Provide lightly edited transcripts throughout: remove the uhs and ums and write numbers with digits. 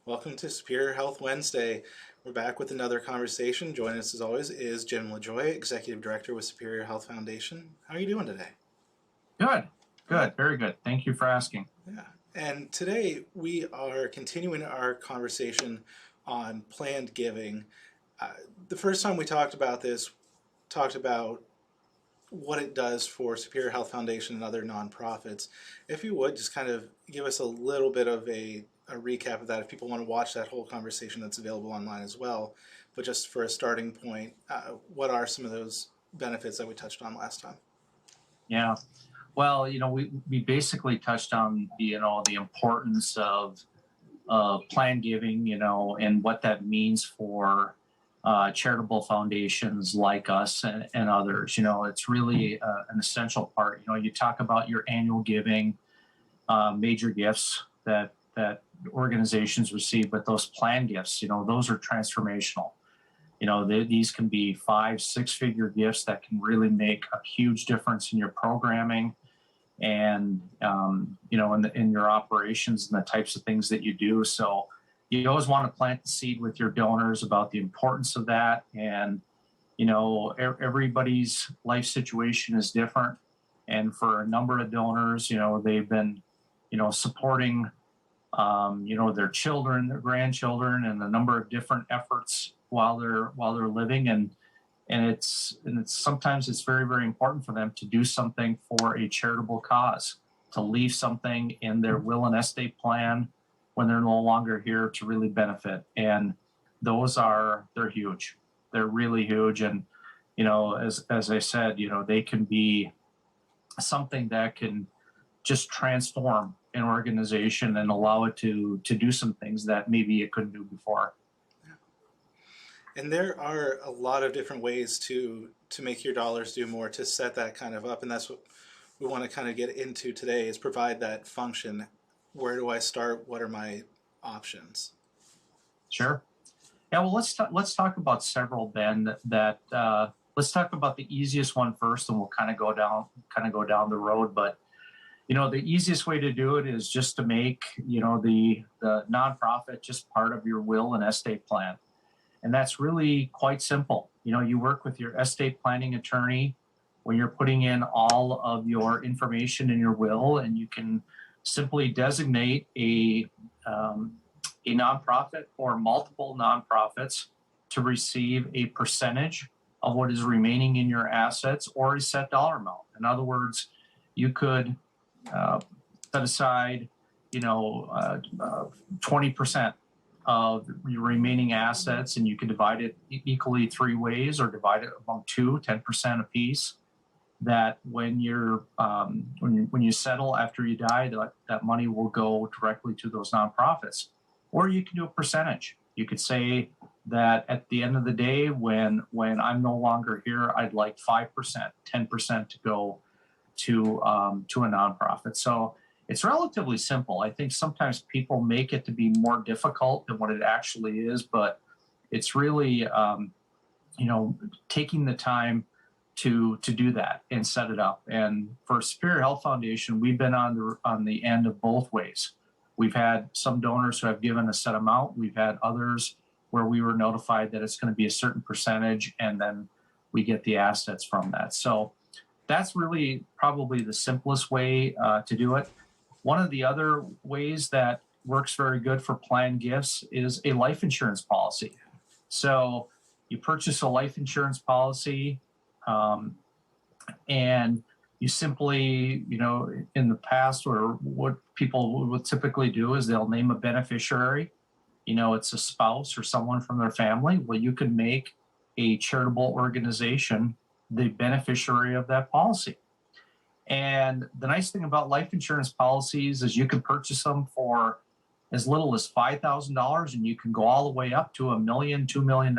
Welcome to Superior Health Wednesday. We're back with another conversation. Joining us as always is Jim LaJoy, Executive Director with Superior Health Foundation. How are you doing today? Good, very good. Thank you for asking. Yeah. And today we are continuing our conversation on planned giving. Uh, the first time we talked about this, talked about what it does for Superior Health Foundation and other nonprofits. If you would, just kind of give us a little bit of a recap of that if people want to watch that whole conversation that's available online as well. But just for a starting point, what are some of those benefits that we touched on last time? Yeah. Well, we basically touched on the importance of planned giving, and what that means for charitable foundations like us and others. It's really an essential part. You talk about your annual giving, major gifts that organizations receive, but those planned gifts, those are transformational. These can be 5, 6 figure gifts that can really make a huge difference in your programming and in your operations and the types of things that you do. So you always want to plant the seed with your donors about the importance of that. And everybody's life situation is different, and for a number of donors, they've been supporting their children, their grandchildren, and a number of different efforts while they're living. And it's sometimes it's very, very important for them to do something for a charitable cause, to leave something in their will and estate plan when they're no longer here to really benefit. And they're huge. They're really huge. And, as I said, they can be something that can just transform an organization and allow it to do some things that maybe it couldn't do before. And there are a lot of different ways to make your dollars do more, to set that kind of up, and that's what we want to kind of get into today, is provide that function. Where do I start? What are my options? Sure. Yeah. Well, let's talk about several, Ben. Let's talk about the easiest one first, and we'll kind of go down the road. But the easiest way to do it is just to make the nonprofit just part of your will and estate plan. And that's really quite simple. You work with your estate planning attorney when you're putting in all of your information in your will, and you can simply designate a nonprofit or multiple nonprofits to receive a percentage of what is remaining in your assets, or a set dollar amount. In other words, you could set aside, 20% of your remaining assets, and you can divide it equally 3 ways, or divide it among 10% apiece. That when when you settle after you die, that money will go directly to those nonprofits. Or you can do a percentage. You could say that at the end of the day, when I'm no longer here, I'd like 5%, 10% to go to a nonprofit. So it's relatively simple. I think sometimes people make it to be more difficult than what it actually is, but it's really, taking the time to do that and set it up. And for Superior Health Foundation, we've been on the end of both ways. We've had some donors who have given a set amount. We've had others where we were notified that it's going to be a certain percentage, and then we get the assets from that. So that's really probably the simplest way to do it. One of the other ways that works very good for planned gifts is a life insurance policy. So you purchase a life insurance policy, and you simply, in the past, or what people would typically do is they'll name a beneficiary. It's a spouse or someone from their family. Well, you can make a charitable organization the beneficiary of that policy. And the nice thing about life insurance policies is you can purchase them for as little as $5,000, and you can go all the way up to $1 million, $2 million.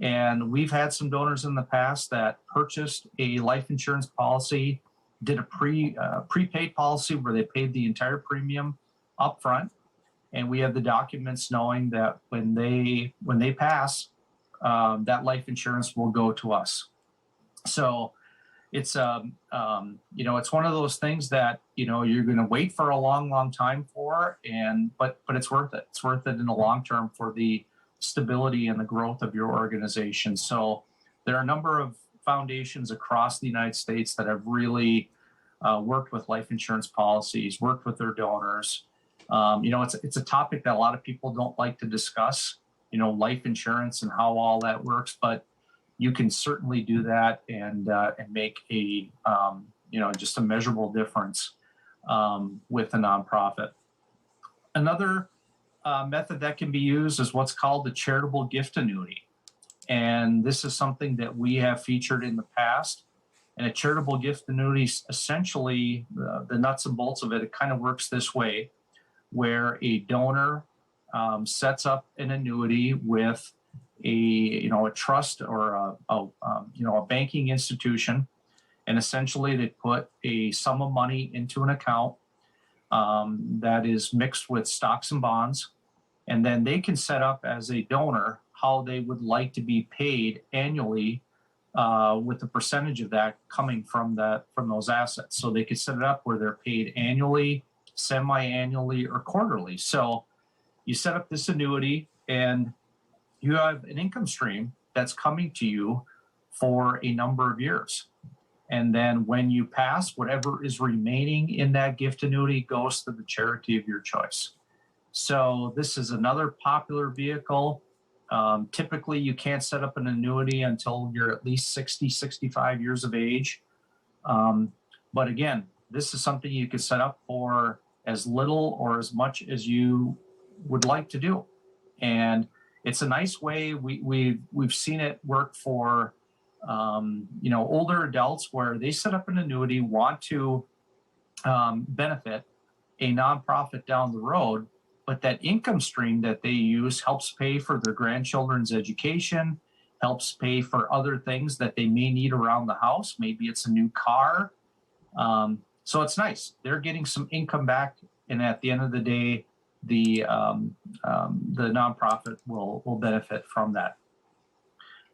And we've had some donors in the past that purchased a life insurance policy, did a prepaid policy where they paid the entire premium up front. And we have the documents knowing that when they pass, that life insurance will go to us. So it's it's one of those things that you're going to wait for a long, long time for, and but it's worth it. It's worth it in the long term for the stability and the growth of your organization. So there are a number of foundations across the United States that have really worked with life insurance policies, worked with their donors. It's a topic that a lot of people don't like to discuss. Life insurance and how all that works, but you can certainly do that and make a just a measurable difference with a nonprofit. Another method that can be used is what's called the charitable gift annuity, and this is something that we have featured in the past. And a charitable gift annuity, essentially, the nuts and bolts of it, it kind of works this way, where a donor sets up an annuity with a trust or a banking institution, and essentially they put a sum of money into an account that is mixed with stocks and bonds, and then they can set up as a donor how they would like to be paid annually, with a percentage of that coming from those assets. So they could set it up where they're paid annually, semi-annually, or quarterly. So you set up this annuity and you have an income stream that's coming to you for a number of years. And then when you pass, whatever is remaining in that gift annuity goes to the charity of your choice. So this is another popular vehicle. Typically, you can't set up an annuity until you're at least 60, 65 years of age. But again, this is something you can set up for as little or as much as you would like to do. And it's a nice way. We've seen it work for older adults where they set up an annuity, want to benefit a nonprofit down the road, but that income stream that they use helps pay for their grandchildren's education, helps pay for other things that they may need around the house. Maybe it's a new car. So it's nice. They're getting some income back, and at the end of the day, the nonprofit will benefit from that.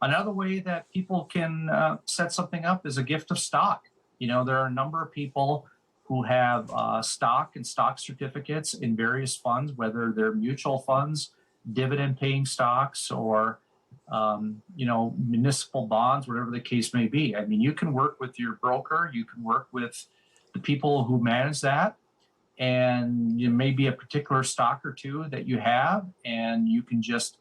Another way that people can set something up is a gift of stock. There are a number of people who have stock and stock certificates in various funds, whether they're mutual funds, dividend-paying stocks, or municipal bonds, whatever the case may be. I mean, you can work with your broker, you can work with the people who manage that, and you may be a particular stock or two that you have, and you can just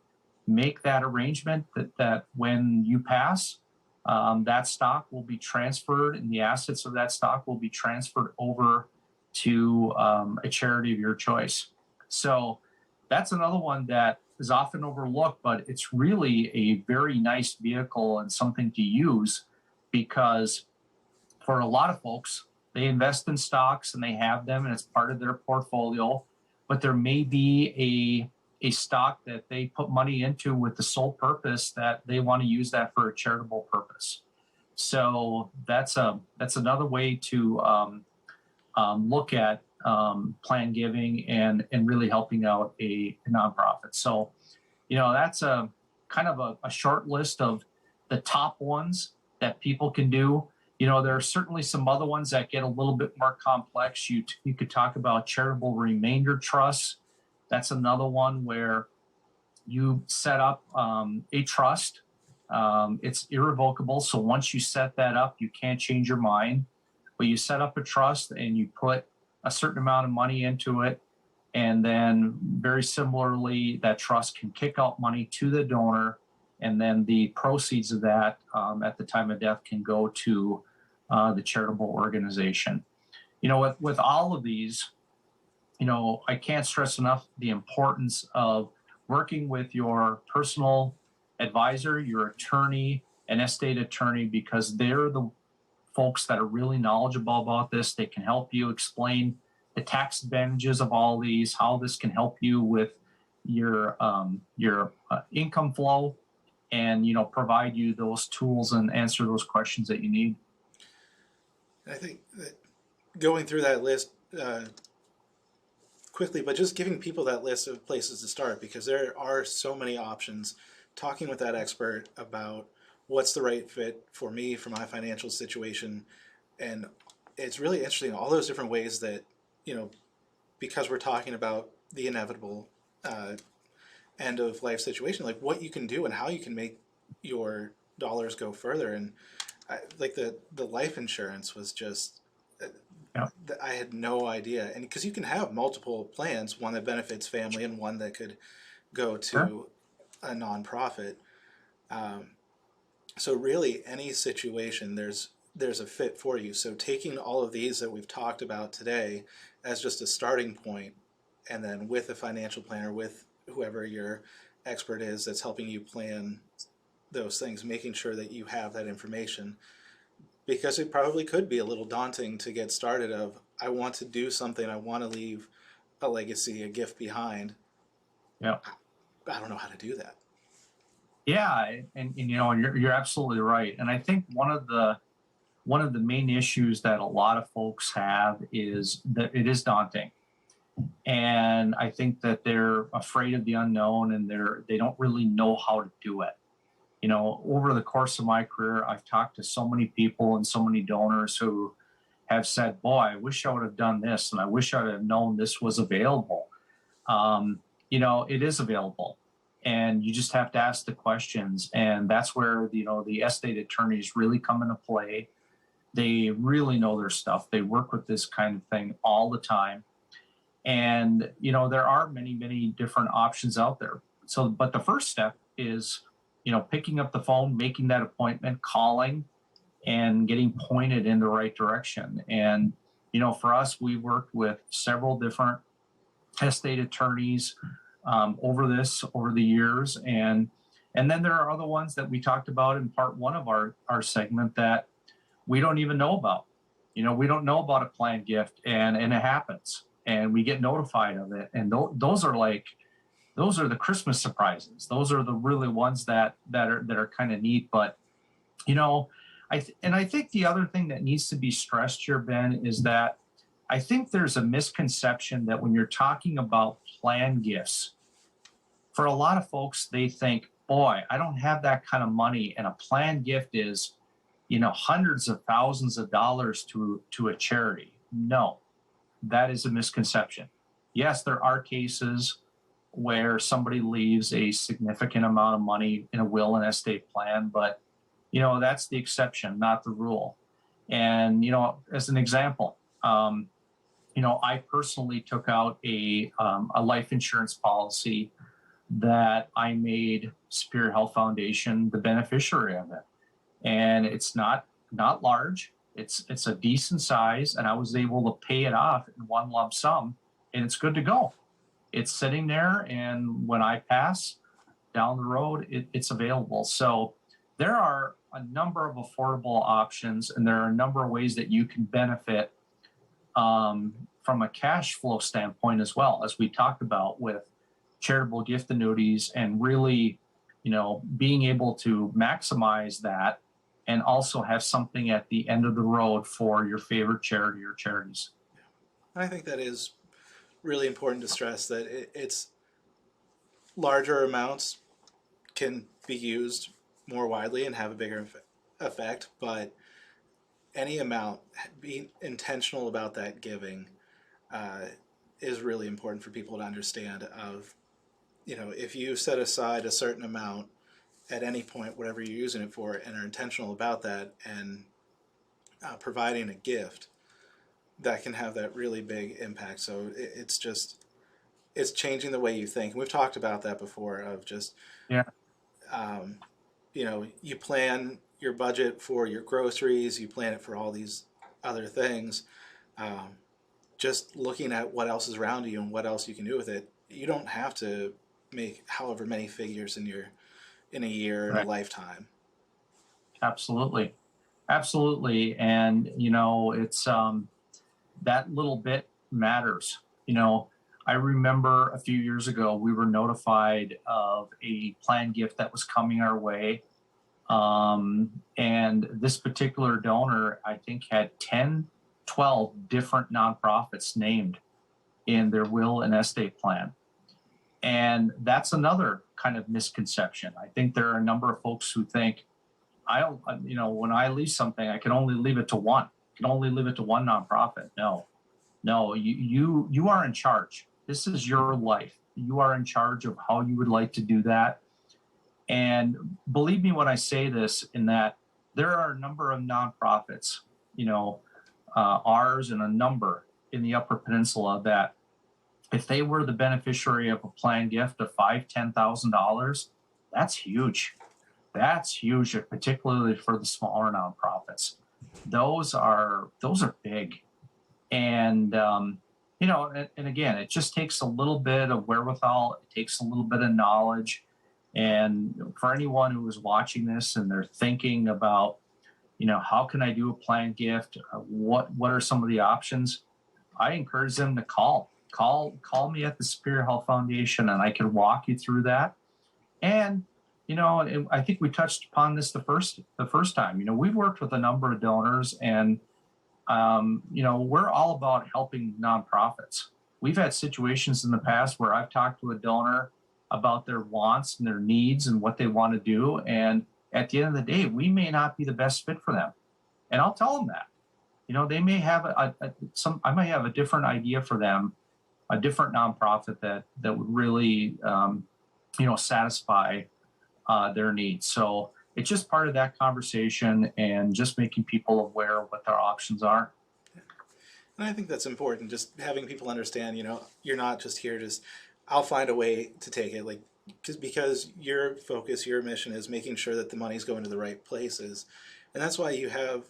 make that arrangement that when you pass, that stock will be transferred and the assets of that stock will be transferred over to a charity of your choice. So that's another one that is often overlooked, but it's really a very nice vehicle and something to use, because for a lot of folks, they invest in stocks and they have them and it's part of their portfolio, but there may be a stock that they put money into with the sole purpose that they want to use that for a charitable purpose. So that's another way to look at planned giving and really helping out a nonprofit. So, that's a kind of a short list of the top ones that people can do. There are certainly some other ones that get a little bit more complex. You could talk about charitable remainder trusts. That's another one where you set up a trust. It's irrevocable. So once you set that up, you can't change your mind. But you set up a trust and you put a certain amount of money into it. And then very similarly, that trust can kick out money to the donor. And then the proceeds of that at the time of death can go to the charitable organization. With all of these, I can't stress enough the importance of working with your personal advisor, your attorney, an estate attorney, because they're the folks that are really knowledgeable about this. They can help you explain the tax advantages of all these, how this can help you with your income flow, and provide you those tools and answer those questions that you need. I think that going through that list quickly, but just giving people that list of places to start, because there are so many options. Talking with that expert about what's the right fit for me, for my financial situation. And it's really interesting, all those different ways that, you know, because we're talking about the inevitable end of life situation, like what you can do and how you can make your dollars go further. And like the life insurance was just, Yeah. I had no idea. And because you can have multiple plans, one that benefits family and one that could go Sure. to a nonprofit. Um, so really, any situation, there's a fit for you. So taking all of these that we've talked about today as just a starting point, and then with a financial planner, with whoever your expert is that's helping you plan those things, making sure that you have that information, because it probably could be a little daunting to get started of, I want to do something, I want to leave a legacy, a gift behind. Yeah. I don't know how to do that. Yeah, and you know, you're absolutely right. And I think one of the main issues that a lot of folks have is that it is daunting. And I think that they're afraid of the unknown and they don't really know how to do it. You know, over the course of my career, I've talked to so many people and so many donors who have said, boy, I wish I would have done this and I wish I would have known this was available. You know, it is available and you just have to ask the questions. And that's where, you know, the estate attorneys really come into play. They really know their stuff. They work with this kind of thing all the time. And, you know, there are many, many different options out there. So, but the first step is, you know, picking up the phone, making that appointment, calling, and getting pointed in the right direction. And, you know, for us, we worked with several different estate attorneys over the years. And then there are other ones that we talked about in part one of our segment that we don't even know about. You know, we don't know about a planned gift and it happens and we get notified of it. And those are the Christmas surprises. Those are the really ones that are kind of neat. But, you know, I think the other thing that needs to be stressed here, Ben, is that I think there's a misconception that when you're talking about planned gifts, for a lot of folks, they think, boy, I don't have that kind of money. And a planned gift is, you know, hundreds of thousands of dollars to a charity. No, that is a misconception. Yes, there are cases where somebody leaves a significant amount of money in a will and estate plan, but you know, that's the exception, not the rule. And you know, as an example, you know, I personally took out a life insurance policy that I made Superior Health Foundation the beneficiary of it, and it's not large. It's a decent size, and I was able to pay it off in one lump sum, and it's good to go. It's sitting there, and when I pass down the road, it's available. So there are a number of affordable options, and there are a number of ways that you can benefit from a cash flow standpoint as well, as we talked about with charitable gift annuities, and really, you know, being able to maximize that and also have something at the end of the road for your favorite charity or charities. I think that is really important to stress that it's larger amounts can be used more widely and have a bigger effect, but any amount, being intentional about that giving uh, is really important for people to understand of, you know, if you set aside a certain amount at any point, whatever you're using it for, and are intentional about that and providing a gift, that can have that really big impact. So it's just, it's changing the way you think. We've talked about that before of just, Yeah. um, you know, you plan your budget for your groceries, you plan it for all these other things. Um, just looking at what else is around you and what else you can do with it. You don't have to make however many figures in a year, in a Right. lifetime. Absolutely. Absolutely. And, you know, it's that little bit matters. You know, I remember a few years ago, we were notified of a planned gift that was coming our way. And this particular donor, I think, had 10, 12 different nonprofits named in their will and estate plan. And that's another kind of misconception. I think there are a number of folks who think, when I leave something, I can only leave it to one. I can only leave it to one nonprofit. No, no, you are in charge. This is your life. You are in charge of how you would like to do that. And believe me when I say this, in that there are a number of nonprofits, ours and a number in the Upper Peninsula, that if they were the beneficiary of a planned gift of $5,000, $10,000, that's huge. That's huge, particularly for the smaller nonprofits. Those are big, and and again, it just takes a little bit of wherewithal. It takes a little bit of knowledge, and for anyone who is watching this and they're thinking about, how can I do a planned gift? What are some of the options? I encourage them to call me at the Superior Health Foundation, and I can walk you through that. And I think we touched upon this the first time. We've worked with a number of donors, and we're all about helping nonprofits. We've had situations in the past where I've talked to a donor about their wants and their needs and what they want to do, and at the end of the day, we may not be the best fit for them, and I'll tell them that. They may have I might have a different idea for them, a different nonprofit that would really satisfy their needs. So it's just part of that conversation, and just making people aware of what their options are. And I think that's important, just having people understand, you're not just here just, I'll find a way to take it, like, because your focus, your mission is making sure that the money's going to the right places. And that's why you have,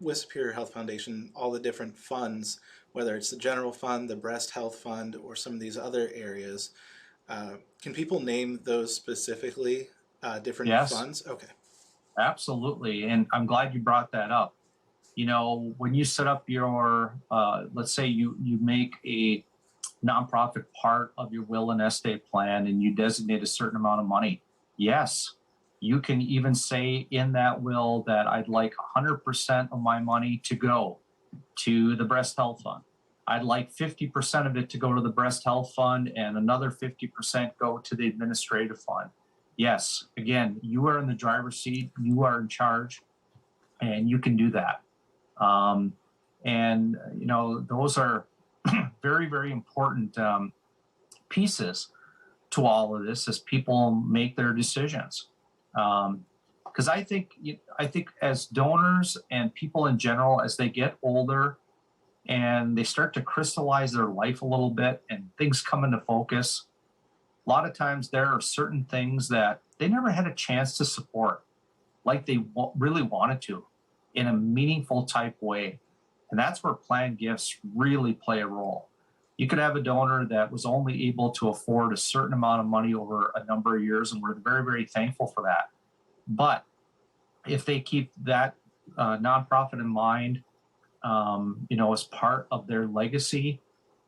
with Superior Health Foundation, all the different funds, whether it's the general fund, the breast health fund, or some of these other areas. Can people name those specifically, different Yes. funds? Okay. Absolutely. And I'm glad you brought that up. When you set up your, let's say you make a nonprofit part of your will and estate plan, and you designate a certain amount of money. Yes, you can even say in that will that I'd like 100% of my money to go to the breast health fund. I'd like 50% of it to go to the breast health fund, and another 50% go to the administrative fund. Yes, again, you are in the driver's seat, you are in charge, and you can do that. Those are very, very important pieces to all of this as people make their decisions. Because I think as donors and people in general, as they get older and they start to crystallize their life a little bit and things come into focus, a lot of times there are certain things that they never had a chance to support like they really wanted to in a meaningful type way. And that's where planned gifts really play a role. You could have a donor that was only able to afford a certain amount of money over a number of years, and we're very, very thankful for that. But if they keep that nonprofit in mind, as part of their legacy,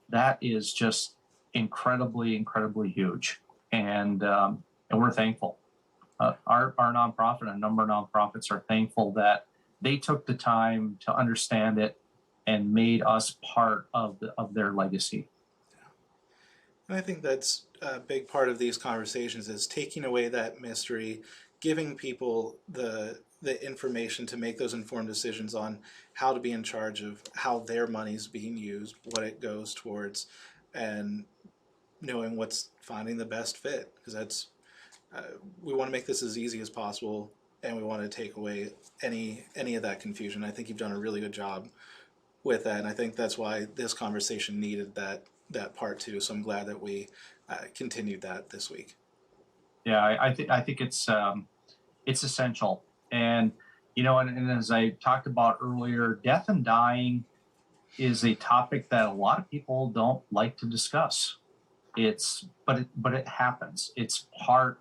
that is just incredibly, incredibly huge. And we're thankful. Our nonprofit, a number of nonprofits, are thankful that they took the time to understand it and made us part of their legacy. And I think that's a big part of these conversations, is taking away that mystery, giving people the information to make those informed decisions on how to be in charge of how their money's being used, what it goes towards, and knowing what's finding the best fit. Because that's we want to make this as easy as possible, and we want to take away any of that confusion. I think you've done a really good job with that, and I think that's why this conversation needed that part too. So I'm glad that we continued that this week. Yeah, I think it's essential. And and as I talked about earlier, death and dying is a topic that a lot of people don't like to discuss. But it happens. It's part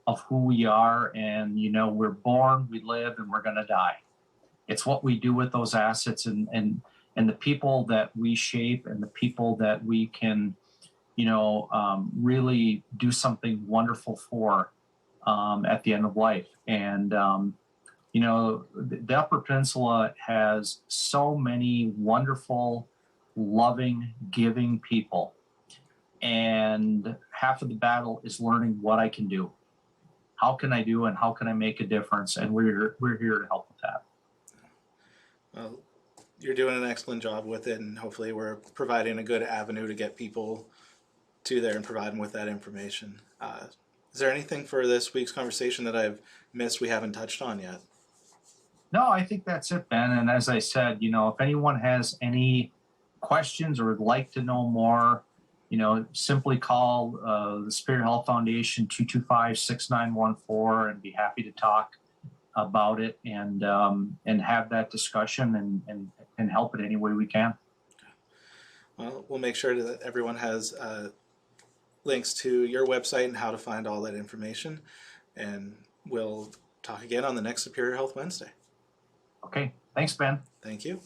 of who we are, and we're born, we live, and we're going to die. It's what we do with those assets, and the people that we shape, and the people that we can really do something wonderful for at the end of life. And the Upper Peninsula has so many wonderful, loving, giving people, and half of the battle is learning what I can do. how can I do and how can I make a difference? And we're here to help with that. Well, you're doing an excellent job with it, and hopefully we're providing a good avenue to get people to there and provide them with that information. Is there anything for this week's conversation that I've missed we haven't touched on yet? No, I think that's it, Ben. And as I said, if anyone has any questions or would like to know more, simply call the Superior Health Foundation 225-6914 and be happy to talk about it and have that discussion and help it any way we can. Well, we'll make sure that everyone has links to your website and how to find all that information. And we'll talk again on the next Superior Health Wednesday. Okay. Thanks, Ben. Thank you.